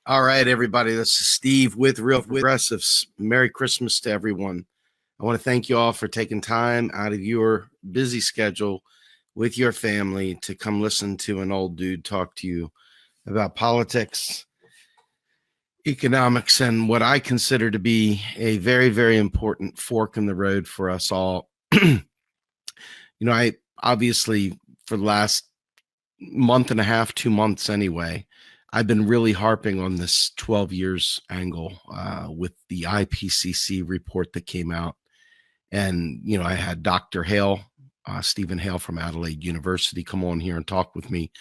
All right, everybody. This is Steve with Real Progressives. Merry Christmas to everyone. I want to thank you all for taking time out of your busy schedule with your family to come listen to an old dude talk to you about politics, economics, and what I consider to be a very, very important fork in the road for us all. I obviously, for the last month and a half, 2 months anyway, I've been really harping on this 12 years angle with the IPCC report that came out. And, I had Dr. Hale, Stephen Hale from Adelaide University, come on here and talk with me.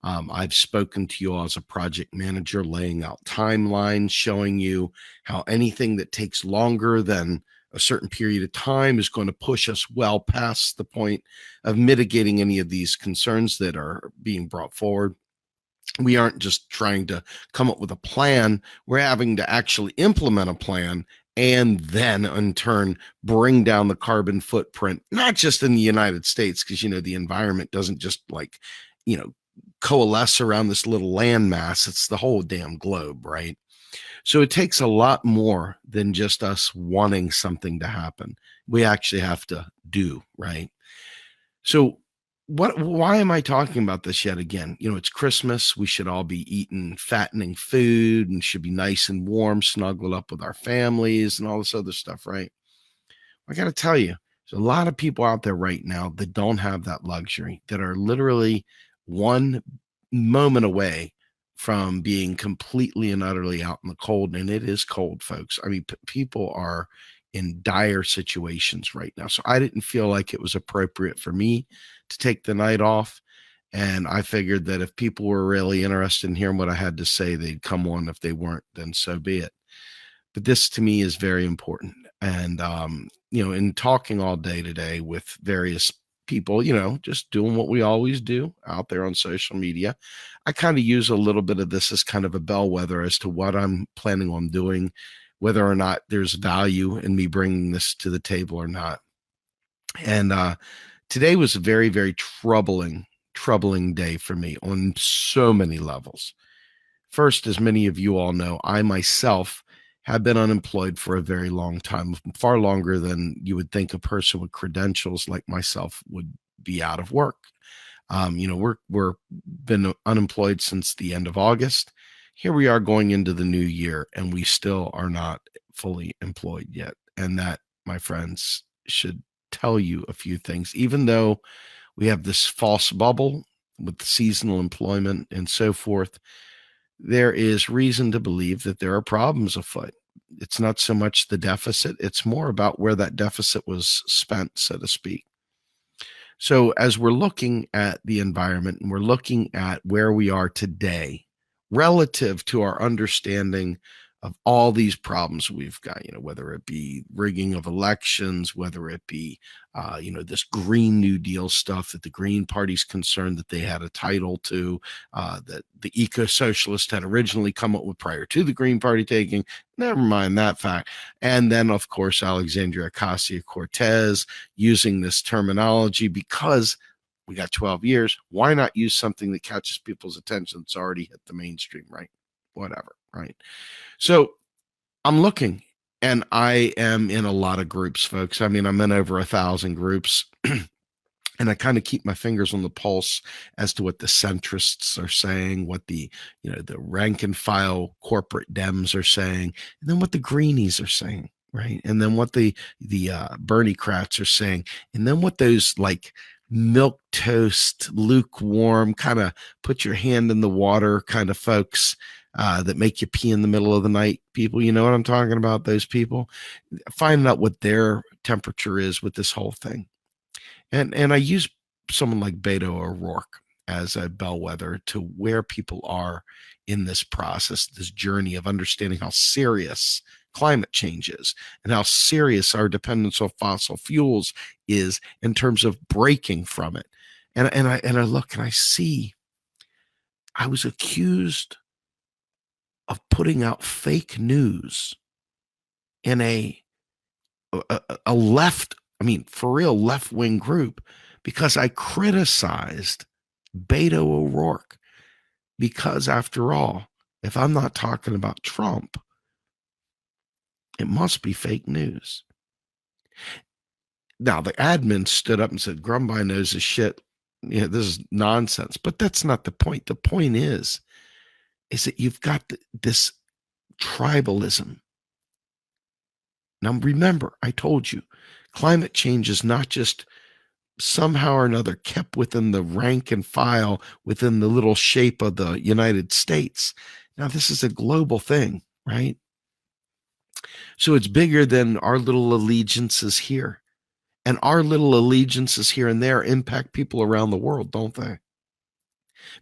I've spoken to you all as a project manager, laying out timelines, showing you how anything that takes longer than a certain period of time is going to push us well past the point of mitigating any of these concerns that are being brought forward. We aren't just trying to come up with a plan, we're having to actually implement a plan and then in turn bring down the carbon footprint, not just in the United States, because the environment doesn't just coalesce around this little landmass. It's the whole damn globe, right? So it takes a lot more than just us wanting something to happen. We actually have to do, right? So why am I talking about this yet again? It's Christmas. We should all be eating fattening food and should be nice and warm, snuggled up with our families and all this other stuff, right? I got to tell you, there's a lot of people out there right now that don't have that luxury, that are literally one moment away from being completely and utterly out in the cold. And it is cold, folks. I mean, people are in dire situations right now. So I didn't feel like it was appropriate for me to take the night off. And I figured that if people were really interested in hearing what I had to say, they'd come on. If they weren't, then so be it. But this to me is very important. And, in talking all day today with various people, just doing what we always do out there on social media, I kind of use a little bit of this as kind of a bellwether as to what I'm planning on doing, whether or not there's value in me bringing this to the table or not. And today was a very, very troubling day for me on so many levels. First, as many of you all know, I myself have been unemployed for a very long time, far longer than you would think a person with credentials like myself would be out of work. We're been unemployed since the end of August. Here we are going into the new year, and we still are not fully employed yet. And that, my friends, should tell you a few things. Even though we have this false bubble with seasonal employment and so forth, there is reason to believe that there are problems afoot. It's not so much the deficit, it's more about where that deficit was spent, so to speak. So as we're looking at the environment and we're looking at where we are today relative to our understanding of all these problems we've got, whether it be rigging of elections, whether it be, this Green New Deal stuff that the Green Party's concerned that they had a title to, that the eco-socialists had originally come up with prior to the Green Party taking, never mind that fact. And then, of course, Alexandria Ocasio-Cortez using this terminology because we got 12 years. Why not use something that catches people's attention that's already hit the mainstream, right? Whatever, right? So I'm looking, and I am in a lot of groups, folks. I mean, I'm in over 1,000 groups, and I kind of keep my fingers on the pulse as to what the centrists are saying, what the rank and file corporate Dems are saying, and then what the greenies are saying, right? And then what the Bernie crats are saying, and then what those like milk toast, lukewarm, kind of put your hand in the water kind of folks that make you pee in the middle of the night people. You know what I'm talking about? Those people. Finding out what their temperature is with this whole thing. And I use someone like Beto O'Rourke as a bellwether to where people are in this process, this journey of understanding how serious climate change is and how serious our dependence on fossil fuels is in terms of breaking from it. And I look and I see I was accused of putting out fake news in a left, I mean, for real left-wing group because I criticized Beto O'Rourke because, after all, If I'm not talking about Trump, it must be fake news. Now, the admin stood up and said, Grumbine knows his shit. Yeah, this is nonsense. But that's not the point. The point is that you've got this tribalism. Now, remember, I told you, climate change is not just somehow or another kept within the rank and file within the little shape of the United States. Now, this is a global thing, right? So it's bigger than our little allegiances here. And our little allegiances here and there impact people around the world, don't they?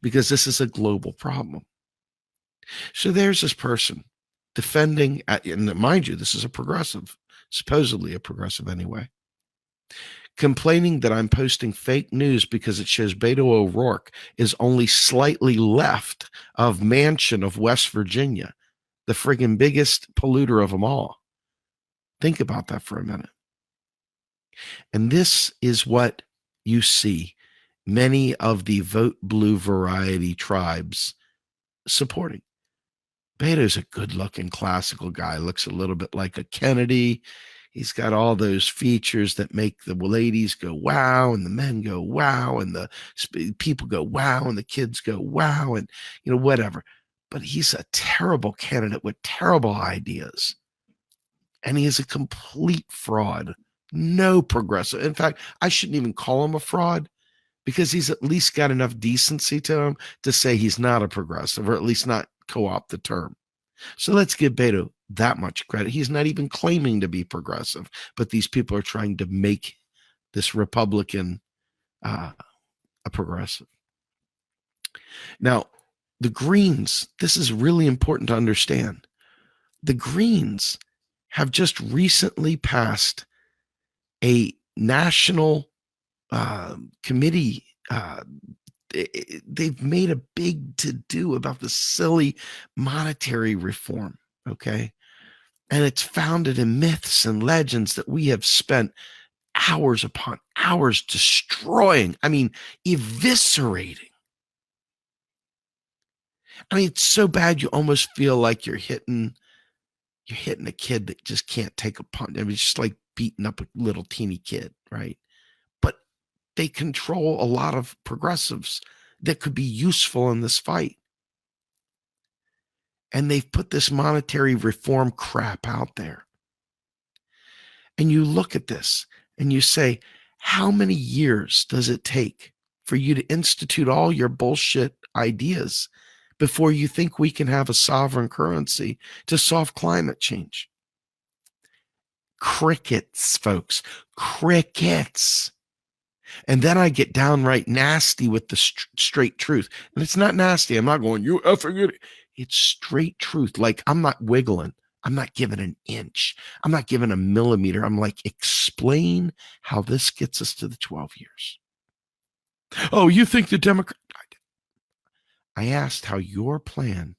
Because this is a global problem. So there's this person defending, and mind you, this is a progressive, supposedly a progressive anyway, complaining that I'm posting fake news because it shows Beto O'Rourke is only slightly left of Mansion of West Virginia, the friggin' biggest polluter of them all. Think about that for a minute. And this is what you see many of the vote blue variety tribes supporting. Beto's a good-looking classical guy, looks a little bit like a Kennedy. He's got all those features that make the ladies go wow and the men go wow and the people go wow and the kids go wow and whatever. But he's a terrible candidate with terrible ideas. And he is a complete fraud. No progressive. In fact, I shouldn't even call him a fraud because he's at least got enough decency to him to say he's not a progressive, or at least not co-opt the term. So let's give Beto that much credit. He's not even claiming to be progressive, but these people are trying to make this Republican a progressive. Now, the Greens, this is really important to understand. The Greens have just recently passed a national committee. They've made a big to-do about the silly monetary reform, okay? And it's founded in myths and legends that we have spent hours upon hours destroying, eviscerating. It's so bad you almost feel like you're hitting a kid that just can't take a punch. It's just like beating up a little teeny kid, right? But they control a lot of progressives that could be useful in this fight. And they've put this monetary reform crap out there. And you look at this and you say, how many years does it take for you to institute all your bullshit ideas before you think we can have a sovereign currency to solve climate change? Crickets, folks, crickets. And then I get downright nasty with the straight truth. And it's not nasty. I'm not going, you effing idiot. It's straight truth. Like, I'm not wiggling. I'm not giving an inch. I'm not giving a millimeter. I'm like, explain how this gets us to the 12 years. Oh, you think the Democrat? I asked how your plan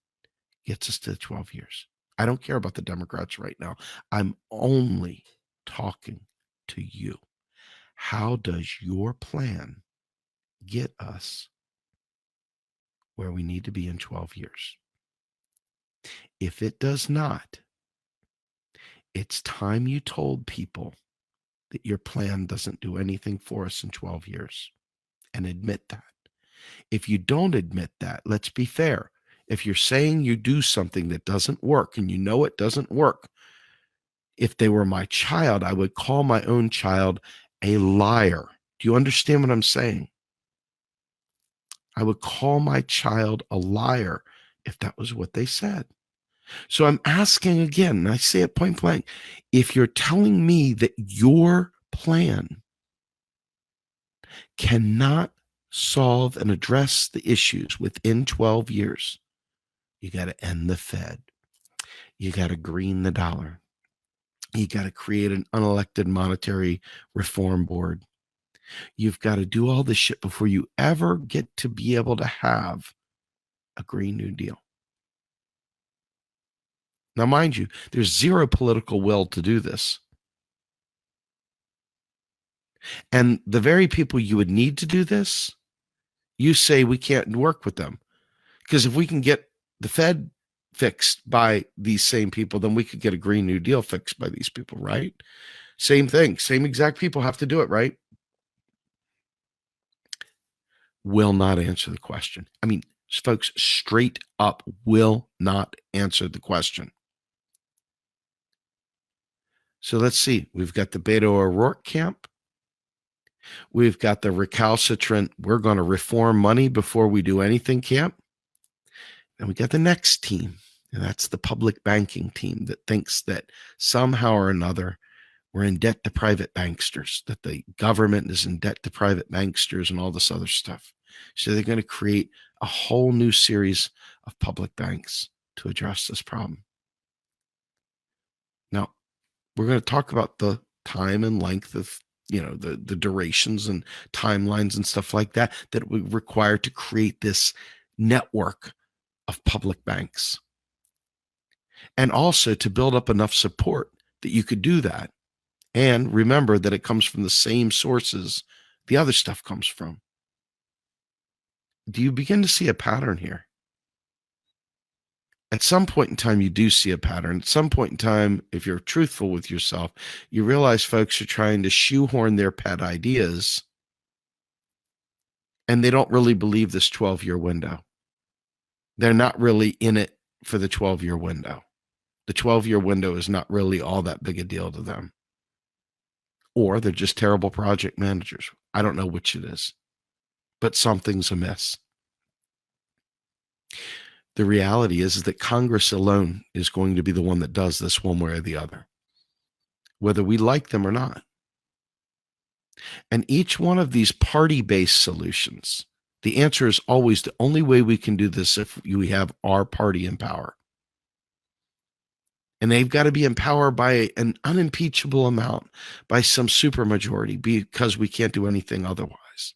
gets us to the 12 years. I don't care about the Democrats right now. I'm only talking to you. How does your plan get us where we need to be in 12 years? If it does not, it's time you told people that your plan doesn't do anything for us in 12 years, and admit that. If you don't admit that, let's be fair. If you're saying you do something that doesn't work and you know it doesn't work, if they were my child, I would call my own child a liar. Do you understand what I'm saying? I would call my child a liar if that was what they said. So I'm asking again, and I say it point blank, if you're telling me that your plan cannot solve and address the issues within 12 years, you got to end the Fed. You got to green the dollar. You got to create an unelected monetary reform board. You've got to do all this shit before you ever get to be able to have a Green New Deal. Now, mind you, there's zero political will to do this. And the very people you would need to do this, you say we can't work with them. Because if we can get the Fed fixed by these same people, then we could get a Green New Deal fixed by these people, right? Same thing, same exact people have to do it, right? Will not answer the question. I mean, folks, straight up will not answer the question. So let's see. We've got the Beto O'Rourke camp. We've got the recalcitrant, we're going to reform money before we do anything camp. And we got the next team, and that's the public banking team that thinks that somehow or another we're in debt to private banksters, that the government is in debt to private banksters and all this other stuff. So they're going to create a whole new series of public banks to address this problem. Now, we're going to talk about the time and length of, the durations and timelines and stuff like that we require to create this network of public banks. And also to build up enough support that you could do that. And remember that it comes from the same sources the other stuff comes from. Do you begin to see a pattern here? At some point in time, you do see a pattern. At some point in time, if you're truthful with yourself, you realize folks are trying to shoehorn their pet ideas, and they don't really believe this 12-year window. They're not really in it for the 12-year window. The 12-year window is not really all that big a deal to them. Or they're just terrible project managers. I don't know which it is, but something's amiss. The reality is that Congress alone is going to be the one that does this one way or the other, whether we like them or not. And each one of these party-based solutions, the answer is always the only way we can do this if we have our party in power. And they've got to be empowered by an unimpeachable amount, by some supermajority, because we can't do anything otherwise.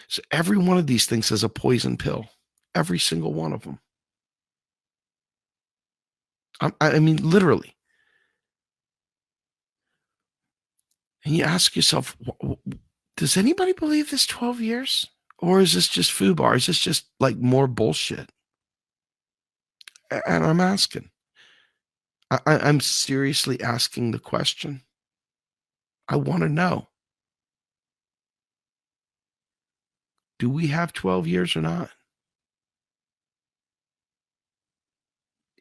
So every one of these things is a poison pill. Every single one of them. I mean, literally. And you ask yourself, does anybody believe this 12 years? Or is this just FUBAR? Is this just like more bullshit? And I'm asking. I'm seriously asking the question. I want to know. Do we have 12 years or not?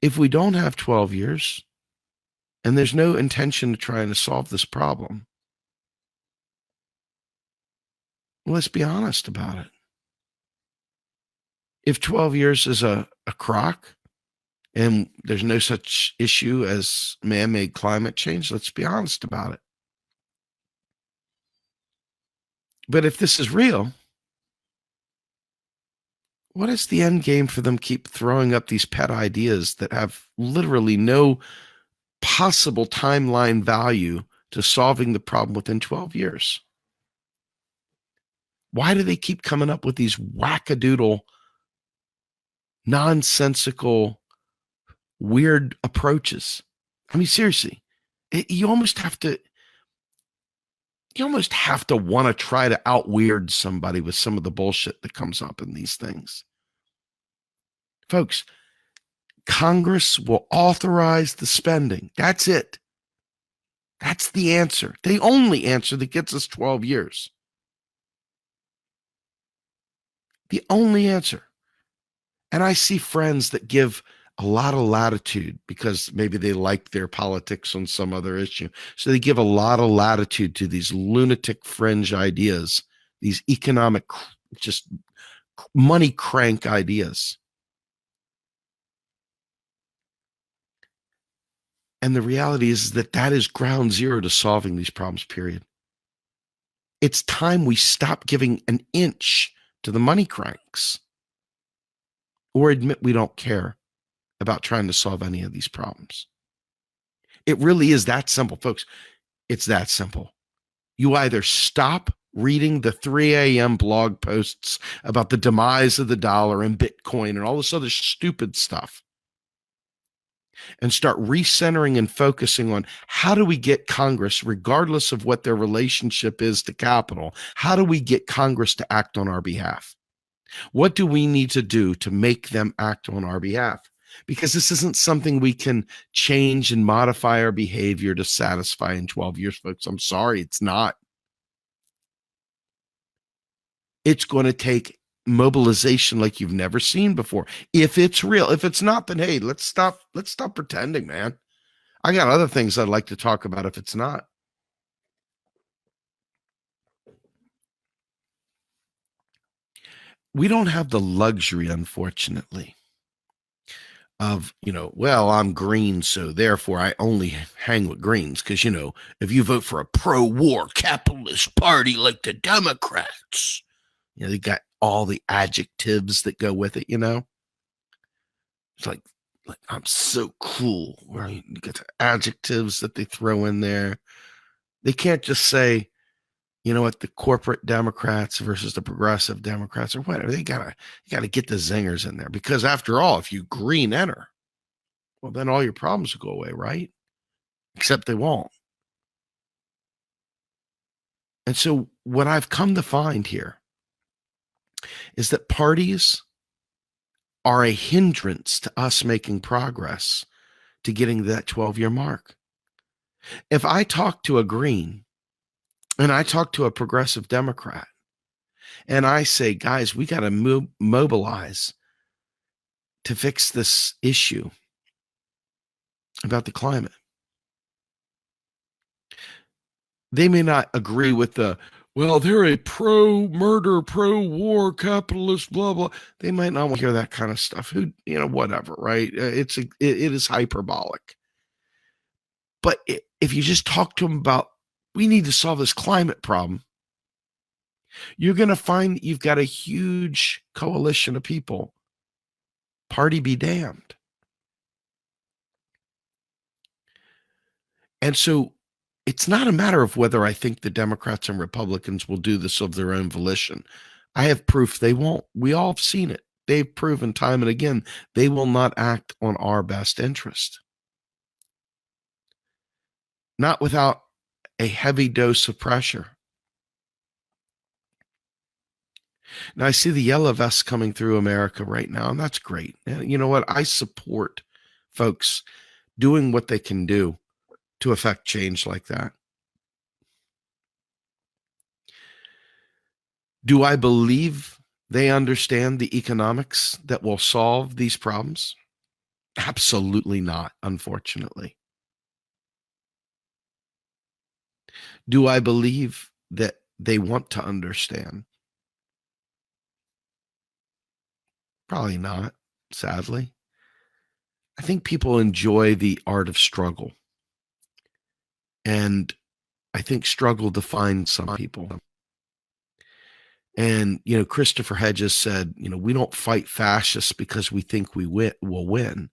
If we don't have 12 years, and there's no intention of trying to solve this problem, let's be honest about it. If 12 years is a crock, and there's no such issue as man-made climate change, let's be honest about it. But if this is real, what is the end game for them keep throwing up these pet ideas that have literally no possible timeline value to solving the problem within 12 years? Why do they keep coming up with these wackadoodle, nonsensical, weird approaches? I mean, seriously, you almost have to want to try to out-weird somebody with some of the bullshit that comes up in these things. Folks, Congress will authorize the spending. That's it. That's the answer. The only answer that gets us 12 years. The only answer. And I see friends that give a lot of latitude because maybe they like their politics on some other issue. So they give a lot of latitude to these lunatic fringe ideas, these economic, just money crank ideas. And the reality is that is ground zero to solving these problems, period. It's time we stop giving an inch to the money cranks or admit we don't care about trying to solve any of these problems. It really is that simple, folks. It's that simple. You either stop reading the 3 a.m. blog posts about the demise of the dollar and Bitcoin and all this other stupid stuff and start recentering and focusing on how do we get Congress, regardless of what their relationship is to capital, how do we get Congress to act on our behalf? What do we need to do to make them act on our behalf? Because this isn't something we can change and modify our behavior to satisfy in 12 years, folks. I'm sorry, it's not. It's going to take mobilization like you've never seen before. If it's real, if it's not, then hey, let's stop pretending, man. I got other things I'd like to talk about if it's not. We don't have the luxury, unfortunately, of, well, I'm green, so therefore I only hang with greens. Because, if you vote for a pro-war capitalist party like the Democrats, they got all the adjectives that go with it, It's like I'm so cool, right? You get the adjectives that they throw in there. They can't just say, you know what, the corporate Democrats versus the progressive Democrats or whatever. You gotta get the zingers in there, because after all, if you green enter, well, then all your problems will go away, right? Except they won't. And so what I've come to find here is that parties are a hindrance to us making progress to getting that 12-year mark. If I talk to a green and I talk to a progressive Democrat and I say, guys, we got to mobilize to fix this issue about the climate, they may not agree with well, they're a pro-murder, pro-war capitalist, blah, blah. They might not want to hear that kind of stuff. Whatever, right? It is hyperbolic. But if you just talk to them about, we need to solve this climate problem, you're going to find you've got a huge coalition of people. Party be damned. And so it's not a matter of whether I think the Democrats and Republicans will do this of their own volition. I have proof they won't. We all have seen it. They've proven time and again they will not act on our best interest. Not without a heavy dose of pressure. Now, I see the yellow vests coming through America right now, and that's great. And you know what? I support folks doing what they can do to affect change like that. Do I believe they understand the economics that will solve these problems? Absolutely not, unfortunately. Do I believe that they want to understand? Probably not, sadly. I think people enjoy the art of struggle. And I think struggle defines some people. And, Christopher Hedges said, we don't fight fascists because we think we will win.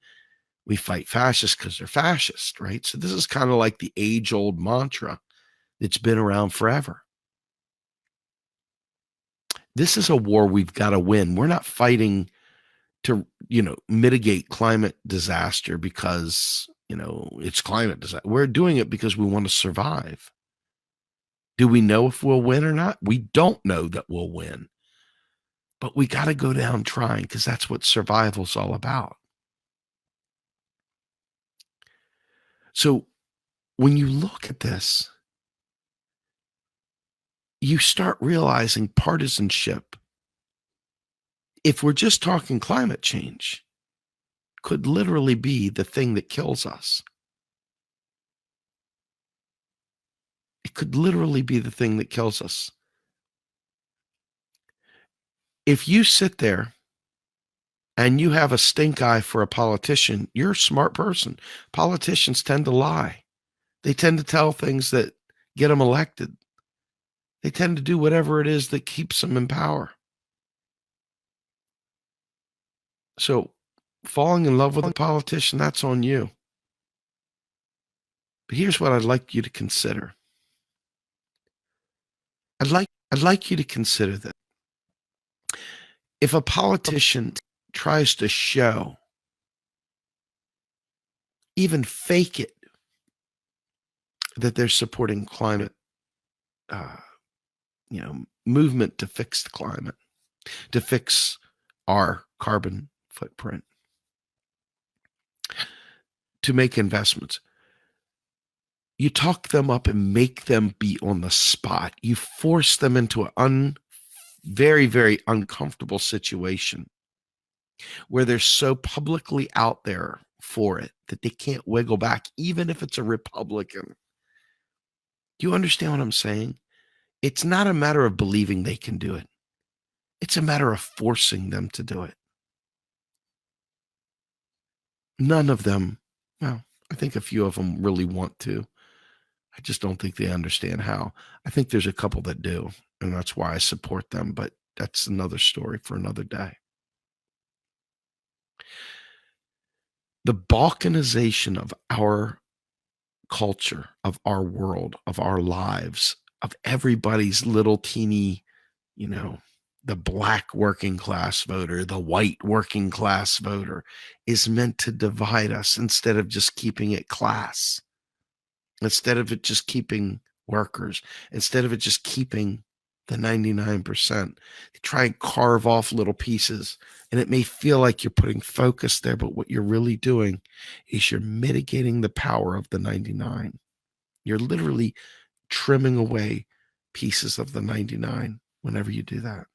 We fight fascists because they're fascist, right? So this is kind of like the age-old mantra that's been around forever. This is a war we've got to win. We're not fighting to, mitigate climate disaster because, it's climate disaster. We're doing it because we want to survive. Do we know if we'll win or not? We don't know that we'll win. But we got to go down trying, because that's what survival's all about. So when you look at this, you start realizing partisanship, if we're just talking climate change, could literally be the thing that kills us. It could literally be the thing that kills us. If you sit there and you have a stink eye for a politician, you're a smart person. Politicians tend to lie. They tend to tell things that get them elected. They tend to do whatever it is that keeps them in power. So falling in love with a politician, that's on you. But here's what I'd like you to consider. I'd like you to consider that if a politician tries to show, even fake it, that they're supporting climate, movement to fix the climate, to fix our carbon footprint, to make investments. You talk them up and make them be on the spot. You force them into an very, very uncomfortable situation where they're so publicly out there for it that they can't wiggle back, even if it's a Republican. Do you understand what I'm saying? It's not a matter of believing they can do it. It's a matter of forcing them to do it. None of them, well, I think a few of them really want to. I just don't think they understand how. I think there's a couple that do, and that's why I support them, but that's another story for another day. The balkanization of our culture, of our world, of our lives, of everybody's little teeny, the black working class voter, the white working class voter, is meant to divide us instead of just keeping it class, instead of it just keeping workers, instead of it just keeping the 99%. They try and carve off little pieces, and it may feel like you're putting focus there, but what you're really doing is you're mitigating the power of the 99. You're literally trimming away pieces of the 99 whenever you do that.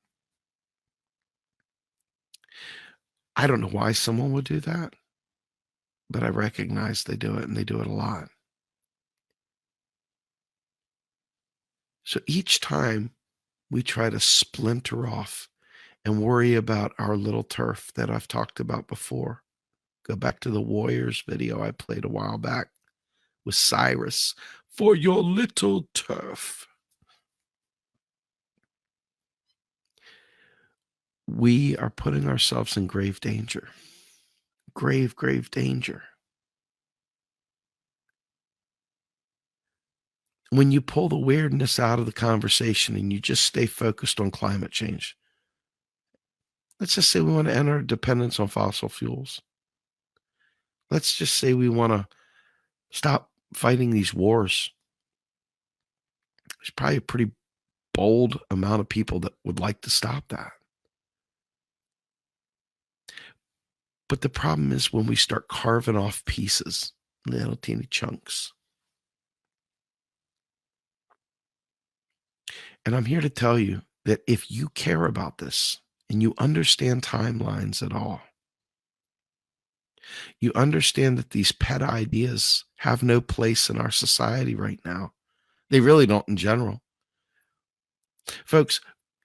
I don't know why someone would do that, but I recognize they do it, and they do it a lot. So each time we try to splinter off and worry about our little turf that I've talked about before, go back to the Warriors video I played a while back with Cyrus, for your little turf. We are putting ourselves in grave danger. Grave, grave danger. When you pull the weirdness out of the conversation and you just stay focused on climate change, let's just say we want to end our dependence on fossil fuels. Let's just say we want to stop fighting these wars. There's probably a pretty bold amount of people that would like to stop that. But the problem is when we start carving off pieces, little teeny chunks. And I'm here to tell you that if you care about this and you understand timelines at all, you understand that these pet ideas have no place in our society right now. They really don't in general. Folks,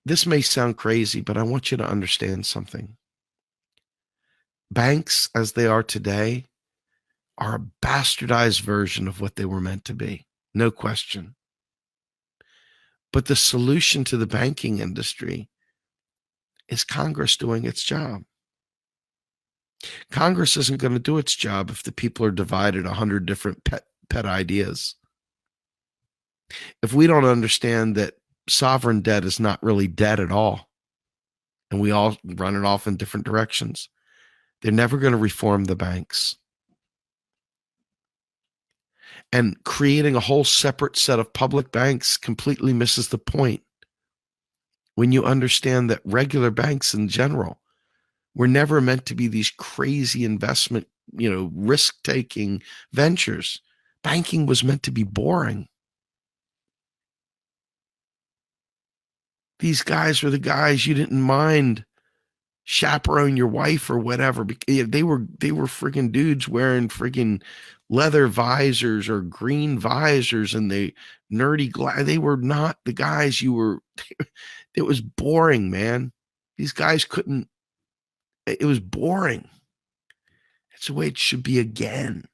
this may sound crazy, but I want you to understand something. Banks, as they are today, are a bastardized version of what they were meant to be. No question. But the solution to the banking industry is Congress doing its job. Congress isn't going to do its job if the people are divided 100 different pet ideas. If we don't understand that sovereign debt is not really debt at all, and we all run it off in different directions, they're never going to reform the banks. And creating a whole separate set of public banks completely misses the point. When you understand that regular banks in general were never meant to be these crazy investment, risk-taking ventures. Banking was meant to be boring. These guys were the guys you didn't mind chaperone your wife or whatever. They were freaking dudes wearing freaking leather visors or green visors and they nerdy glass. They were not the guys you were. It was boring, man. These guys couldn't. It was boring. It's the way it should be again.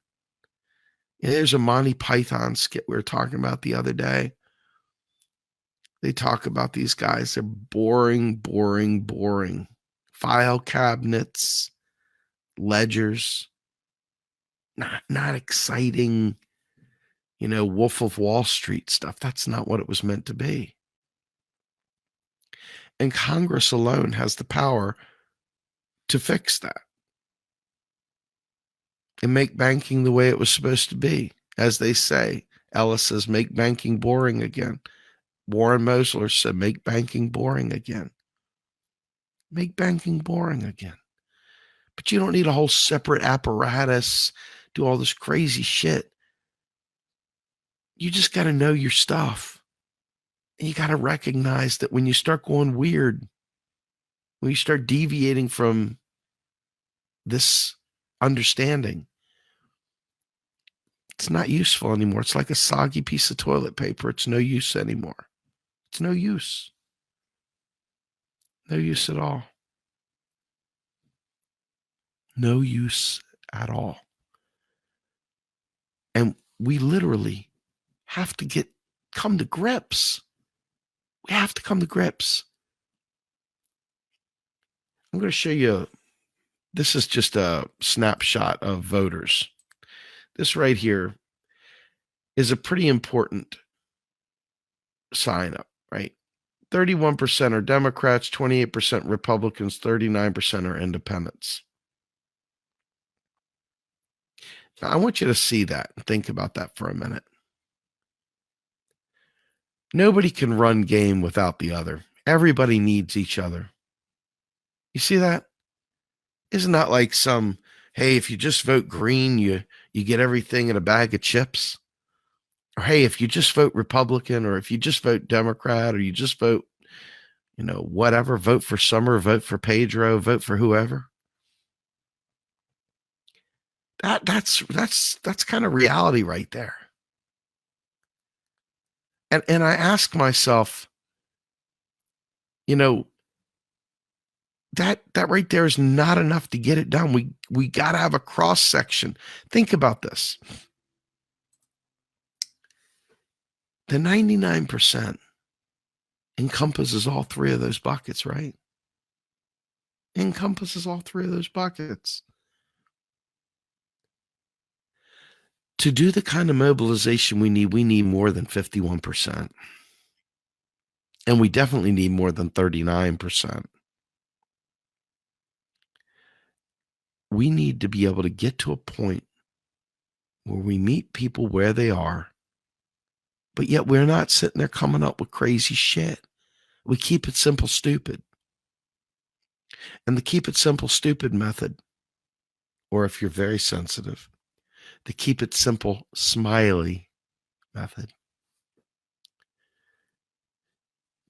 There's a Monty Python skit we were talking about the other day. They talk about these guys. They're boring, boring, boring. File cabinets, ledgers, not exciting, Wolf of Wall Street stuff. That's not what it was meant to be. And Congress alone has the power to fix that and make banking the way it was supposed to be. As they say, Ellis says, make banking boring again. Warren Mosler said, make banking boring again. Make banking boring again. But you don't need a whole separate apparatus, do all this crazy shit. You just got to know your stuff. And you got to recognize that when you start going weird, when you start deviating from this understanding, it's not useful anymore. It's like a soggy piece of toilet paper. It's no use anymore. It's no use. No use at all. No use at all. And we literally have to come to grips. We have to come to grips. I'm going to show you. This is just a snapshot of voters. This right here is a pretty important sign up, right? 31% are Democrats, 28% Republicans, 39% are independents. Now, I want you to see that and think about that for a minute. Nobody can run game without the other. Everybody needs each other. You see that? Isn't that like some, hey, if you just vote green, you get everything in a bag of chips? Or hey, if you just vote Republican, or if you just vote Democrat, or you just vote, whatever, vote for Summer, vote for Pedro, vote for whoever. That's kind of reality right there. And I ask myself, that right there is not enough to get it done. We got to have a cross section. Think about this. The 99% encompasses all three of those buckets, right? Encompasses all three of those buckets. To do the kind of mobilization we need more than 51%. And we definitely need more than 39%. We need to be able to get to a point where we meet people where they are, but yet we're not sitting there coming up with crazy shit. We keep it simple, stupid. And the keep it simple, stupid method, or if you're very sensitive, the keep it simple, smiley method.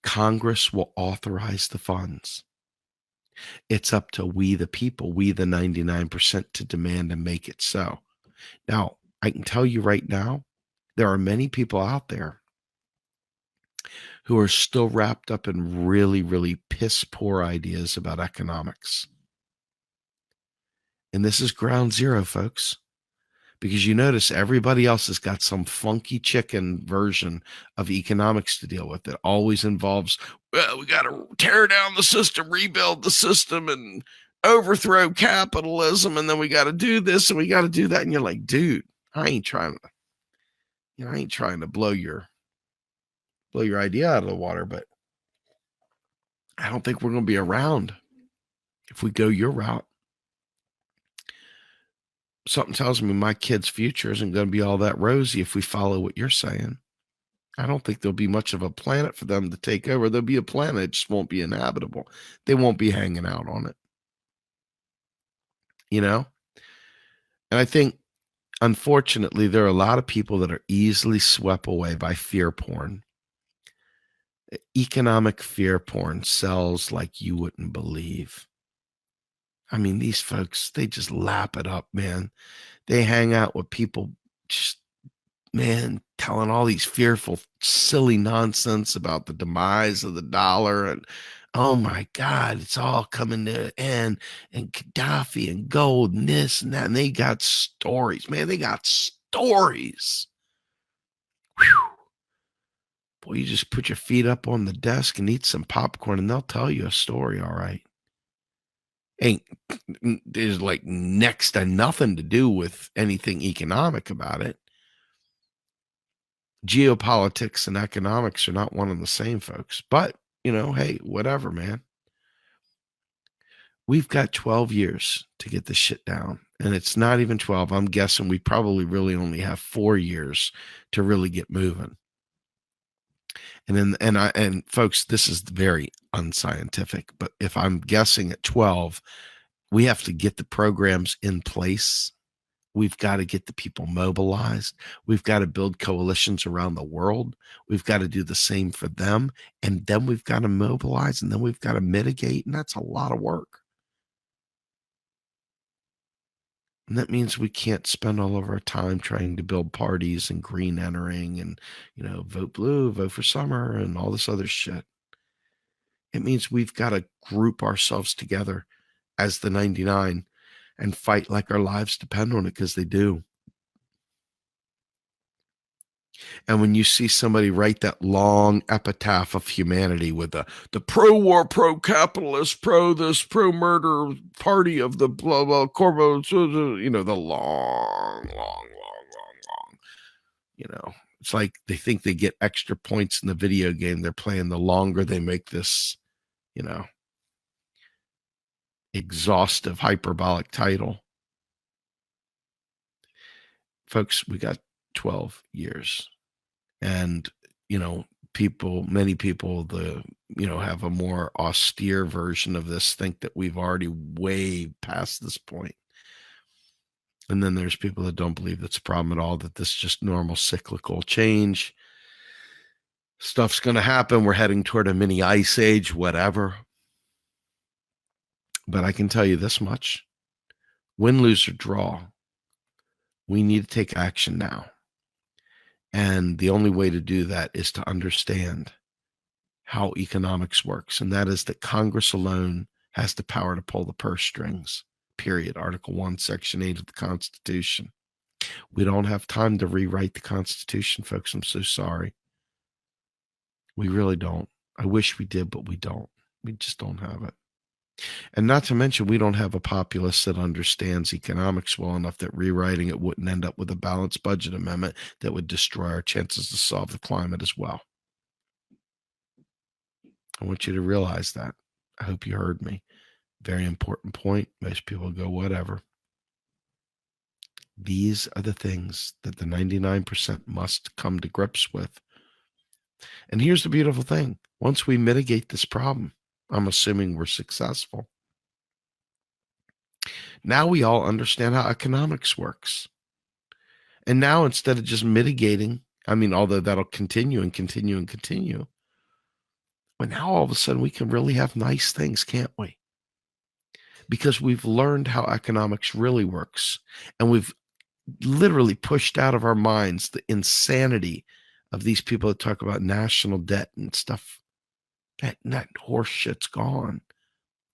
Congress will authorize the funds. It's up to we, the people, we, the 99%, to demand and make it so. Now, I can tell you right now, there are many people out there who are still wrapped up in really, really piss poor ideas about economics. And this is ground zero, folks, because you notice everybody else has got some funky chicken version of economics to deal with. It always involves, well, we got to tear down the system, rebuild the system, and overthrow capitalism, and then we got to do this and we got to do that. And you're like, dude, I ain't trying to blow your idea out of the water, but I don't think we're going to be around if we go your route. Something tells me my kid's future isn't going to be all that rosy if we follow what you're saying. I don't think there'll be much of a planet for them to take over. There'll be a planet, it just won't be inhabitable. They won't be hanging out on it. And I think, unfortunately, there are a lot of people that are easily swept away by fear porn. Economic fear porn sells like you wouldn't believe. I mean, these folks, they just lap it up, man. They hang out with people just, man, telling all these fearful, silly nonsense about the demise of the dollar. And, oh my God, it's all coming to an end. And Gaddafi and gold and this and that. And they got stories, man. They got stories. Whew. Boy, you just put your feet up on the desk and eat some popcorn and they'll tell you a story, all right. There's like next to nothing to do with anything economic about it. Geopolitics and economics are not one and the same, folks. But, hey, whatever, man. We've got 12 years to get this shit down. And it's not even 12. I'm guessing we probably really only have 4 years to really get moving. And folks, this is very unscientific, but if I'm guessing at 12, we have to get the programs in place. We've got to get the people mobilized. We've got to build coalitions around the world. We've got to do the same for them. And then we've got to mobilize, and then we've got to mitigate. And that's a lot of work. And that means we can't spend all of our time trying to build parties and green entering and, vote blue, vote for summer and all this other shit. It means we've got to group ourselves together as the 99 and fight like our lives depend on it, because they do. And when you see somebody write that long epitaph of humanity with the pro-war, pro-capitalist, pro-this, pro-murder party of the blah, blah, corpo, the long, it's like they think they get extra points in the video game they're playing the longer they make this, exhaustive, hyperbolic title. Folks, we got 12 years. And, many people, have a more austere version of this, think that we've already way past this point. And then there's people that don't believe that's a problem at all, that this is just normal cyclical change. Stuff's going to happen. We're heading toward a mini ice age, whatever. But I can tell you this much: win, lose, or draw, we need to take action now. And the only way to do that is to understand how economics works. And that is that Congress alone has the power to pull the purse strings, period. Article 1, Section 8 of the Constitution. We don't have time to rewrite the Constitution, folks. I'm so sorry. We really don't. I wish we did, but we don't. We just don't have it. And not to mention, we don't have a populace that understands economics well enough that rewriting it wouldn't end up with a balanced budget amendment that would destroy our chances to solve the climate as well. I want you to realize that. I hope you heard me. Very important point. Most people go, whatever. These are the things that the 99% must come to grips with. And here's the beautiful thing. Once we mitigate this problem, I'm assuming we're successful, now we all understand how economics works. And now, instead of just mitigating, although that'll continue and continue and continue, but now all of a sudden we can really have nice things, can't we? Because we've learned how economics really works. And we've literally pushed out of our minds the insanity of these people that talk about national debt and stuff. That horse shit's gone.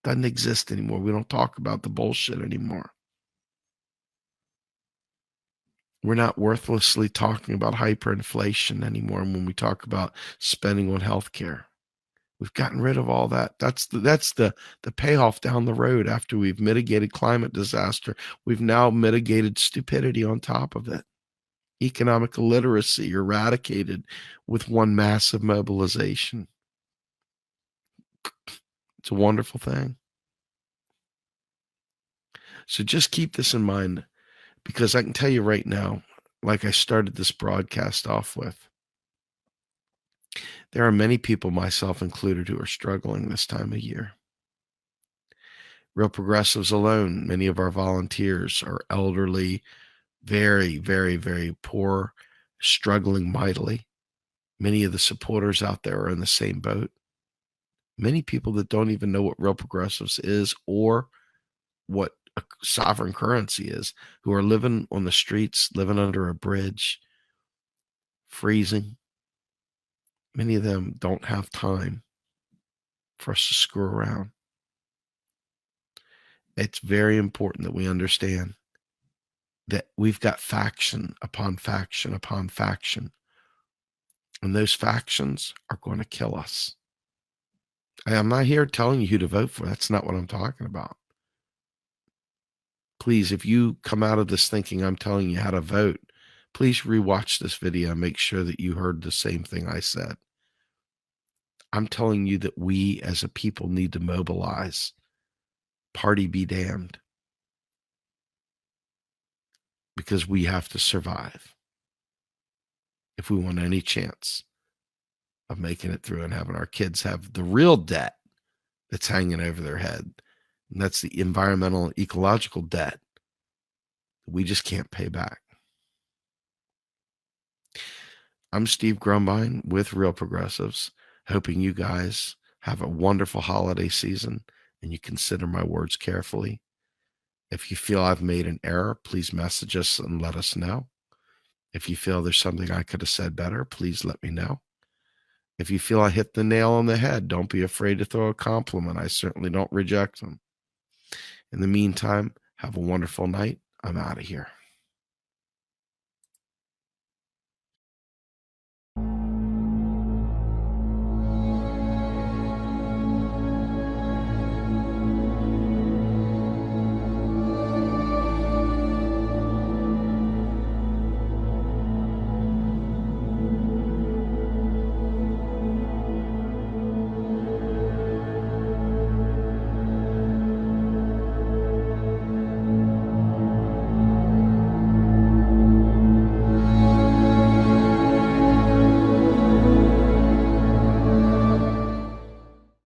Doesn't exist anymore. We don't talk about the bullshit anymore. We're not worthlessly talking about hyperinflation anymore when we talk about spending on healthcare. We've gotten rid of all that. That's the payoff down the road after we've mitigated climate disaster. We've now mitigated stupidity on top of it. Economic illiteracy eradicated with one massive mobilization. It's a wonderful thing. So just keep this in mind, because I can tell you right now, like I started this broadcast off with, there are many people, myself included, who are struggling this time of year. Real Progressives alone, many of our volunteers are elderly, very, very, very poor, struggling mightily. Many of the supporters out there are in the same boat. Many people that don't even know what Real Progressives is or what a sovereign currency is, who are living on the streets, living under a bridge, freezing. Many of them don't have time for us to screw around. It's very important that we understand that we've got faction upon faction upon faction, and those factions are going to kill us. I'm not here telling you who to vote for. That's not what I'm talking about. Please, if you come out of this thinking I'm telling you how to vote, please rewatch this video and make sure that you heard the same thing I said. I'm telling you that we as a people need to mobilize. Party be damned. Because we have to survive if we want any chance of making it through and having our kids have the real debt that's hanging over their head. And that's the environmental, ecological debt we just can't pay back. I'm Steve Grumbine with Real Progressives, hoping you guys have a wonderful holiday season and you consider my words carefully. If you feel I've made an error, please message us and let us know. If you feel there's something I could have said better, please let me know. If you feel I hit the nail on the head, don't be afraid to throw a compliment. I certainly don't reject them. In the meantime, have a wonderful night. I'm out of here.